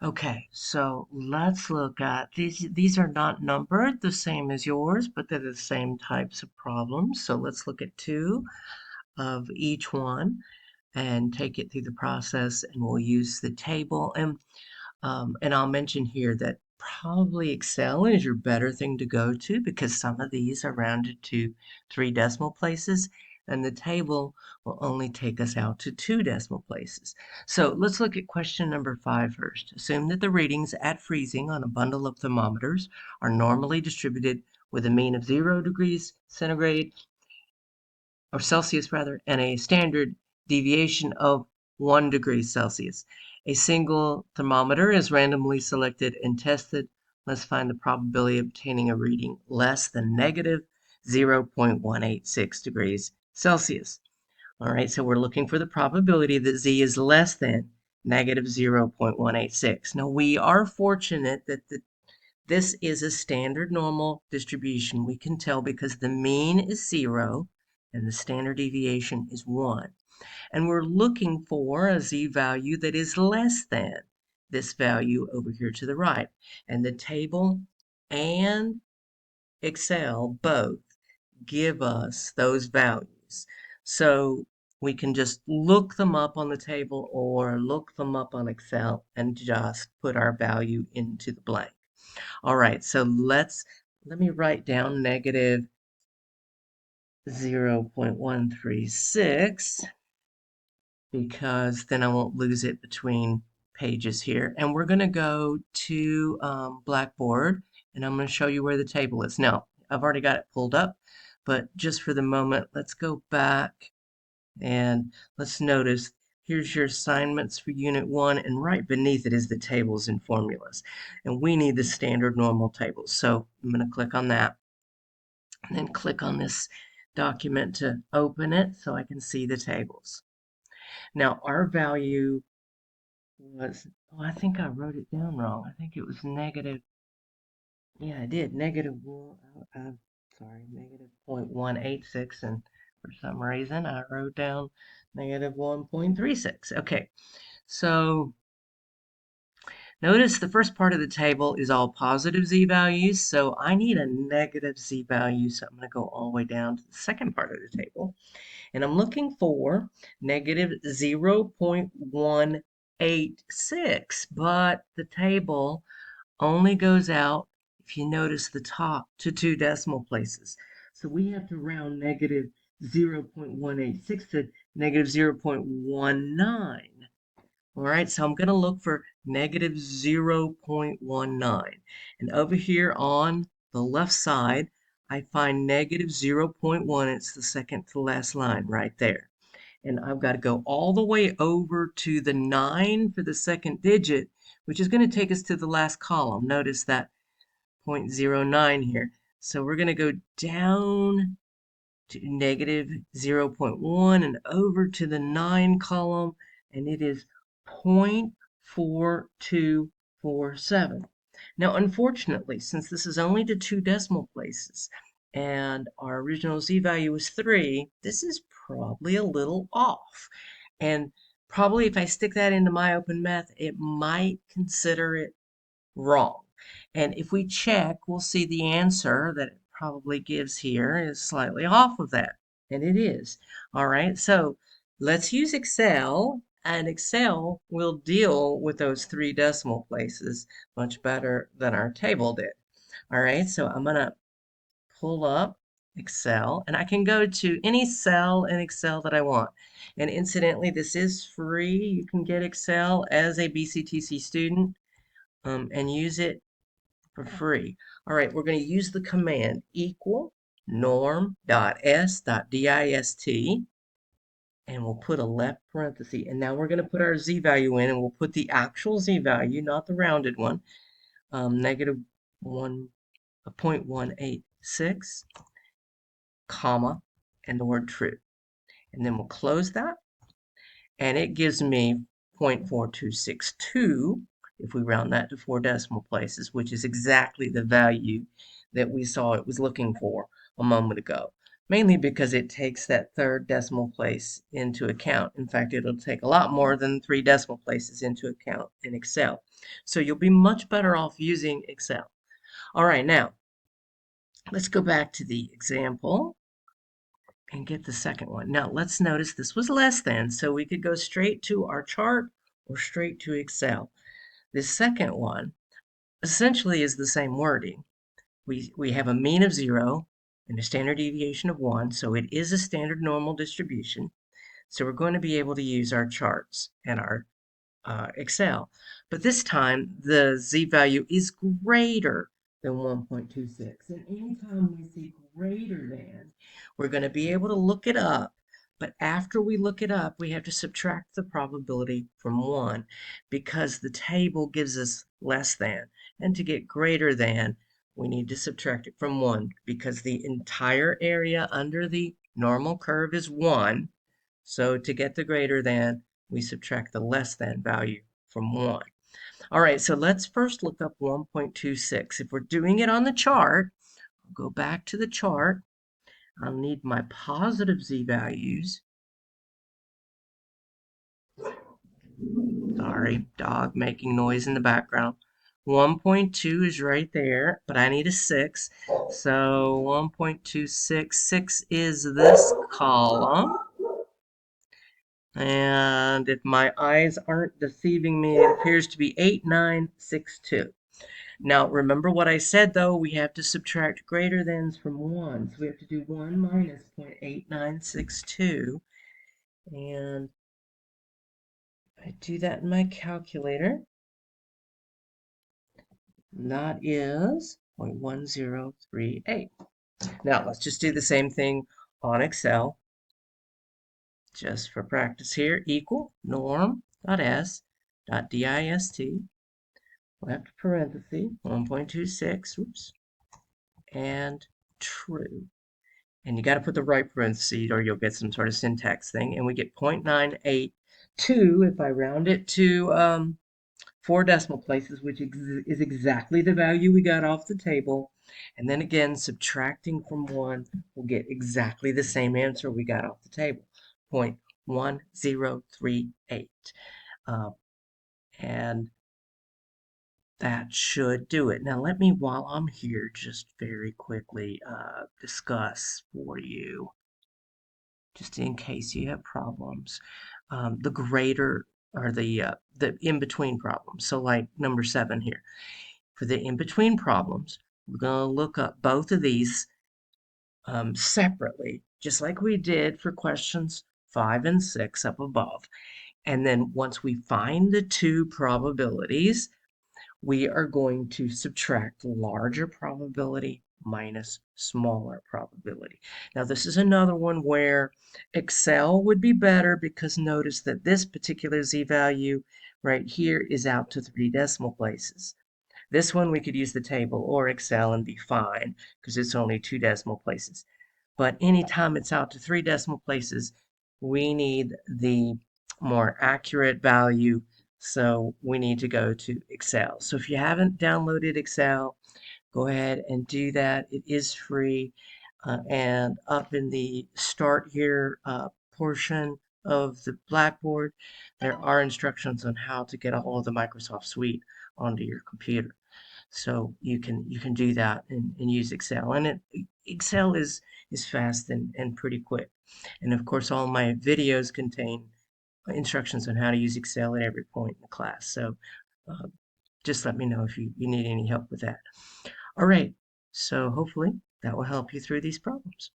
Okay, so let's look at these. These are not numbered the same as yours, but they're the same types of problems. So let's look at two of each one and take it through the process, and we'll use the table. And I'll mention here that probably Excel is your better thing to go to because some of these are rounded to 3 decimal places, and the table will only take us out to 2 decimal places. So let's look at question number 5 first. Assume that the readings at freezing on a bundle of thermometers are normally distributed with a mean of 0 degrees centigrade or Celsius rather, and a standard deviation of 1 degree Celsius. A single thermometer is randomly selected and tested. Let's find the probability of obtaining a reading less than negative 0.186 degrees Celsius. All right, so we're looking for the probability that Z is less than negative 0.186. Now, we are fortunate that this is a standard normal distribution. We can tell because the mean is 0 and the standard deviation is 1. And we're looking for a z-value that is less than this value over here to the right. And the table and Excel both give us those values. So we can just look them up on the table or look them up on Excel and just put our value into the blank. All right, so let me write down negative 0.136 because then I won't lose it between pages here. And we're going to go to Blackboard, and I'm going to show you where the table is. Now, I've already got it pulled up, but just for the moment, let's go back and let's notice here's your assignments for Unit 1, and right beneath it is the tables and formulas. And we need the standard normal tables. So I'm going to click on that and then click on this document to open it so I can see the tables. Now our value was, oh, I think I wrote it down wrong. I think it was negative, yeah, I did, negative one, sorry, negative 0.186, and for some reason I wrote down negative 1.36. Okay, so notice the first part of the table is all positive z-values, so I need a negative z-value, so I'm going to go all the way down to the second part of the table. And I'm looking for negative 0.186, but the table only goes out, if you notice the top, to 2 decimal places. So we have to round negative 0.186 to negative 0.19. All right, so I'm going to look for negative 0.19. And over here on the left side, I find negative 0.1. It's the second to last line right there. And I've got to go all the way over to the 9 for the second digit, which is going to take us to the last column. Notice that 0.09 here. So we're going to go down to negative 0.1 and over to the 9 column, and it is 0.4247. Now, unfortunately, since this is only to 2 decimal places and our original z-value is 3, this is probably a little off. And probably if I stick that into my open math, it might consider it wrong. And if we check, we'll see the answer that it probably gives here is slightly off of that. And it is. All right, so let's use Excel, and Excel will deal with those 3 decimal places much better than our table did. All right, so I'm going to pull up Excel, and I can go to any cell in Excel that I want. And incidentally, this is free. You can get Excel as a BCTC student and use it for free. All right, we're going to use the command equal norm.s.dist, and we'll put a left parenthesis. And now we're going to put our z-value in, and we'll put the actual z-value, not the rounded one, negative 1.186, comma, and the word true. And then we'll close that, and it gives me 0.4262 if we round that to 4 decimal places, which is exactly the value that we saw it was looking for a moment ago. mainly because it takes that third decimal place into account. In fact, it'll take a lot more than 3 decimal places into account in Excel. So you'll be much better off using Excel. All right, now let's go back to the example and get the second one. Now let's notice this was less than, so we could go straight to our chart or straight to Excel. This second one essentially is the same wording. We have a mean of 0 and a standard deviation of 1, so it is a standard normal distribution. So we're going to be able to use our charts and our Excel. But this time, the z-value is greater than 1.26. And anytime we see greater than, we're going to be able to look it up. But after we look it up, we have to subtract the probability from 1 because the table gives us less than. And to get greater than, we need to subtract it from 1 because the entire area under the normal curve is 1. So to get the greater than, we subtract the less than value from 1. All right, so let's first look up 1.26. If we're doing it on the chart, I'll go back to the chart. I'll need my positive z-values. Sorry, dog making noise in the background. 1.2 is right there, but I need a 6. So 1.26, 6 is this column. And if my eyes aren't deceiving me, it appears to be 8962. Now, remember what I said, though, we have to subtract greater thans from 1. So we have to do 1 minus 0.8962. And I do that in my calculator. And that is 0.1038. Now, let's just do the same thing on Excel. Just for practice here, equal norm.s.dist, left parenthesis, 1.26, oops, and true. And you got to put the right parenthesis or you'll get some sort of syntax thing. And we get 0.982 if I round it to 4 decimal places, which is exactly the value we got off the table. And then again, subtracting from 1, we'll get exactly the same answer we got off the table, 0.1038. And that should do it. Now let me, while I'm here, just very quickly discuss for you, just in case you have problems, the greater or the in-between problems. So like number 7 here. For the in-between problems, we're going to look up both of these separately, just like we did for questions 5 and 6 up above. And then once we find the two probabilities, we are going to subtract larger probability minus smaller probability. Now, this is another one where Excel would be better because notice that this particular z-value right here is out to 3 decimal places. This one we could use the table or Excel and be fine because it's only 2 decimal places. But anytime it's out to 3 decimal places, we need the more accurate value. So we need to go to Excel. So if you haven't downloaded Excel, go ahead and do that. It is free. And up in the Start Here portion of the Blackboard, there are instructions on how to get a hold of the Microsoft Suite onto your computer. So you can do that and use Excel. And Excel is fast and pretty quick. And of course, all my videos contain instructions on how to use Excel at every point in the class. So uh, just let me know if you need any help with that. All right, so hopefully that will help you through these problems.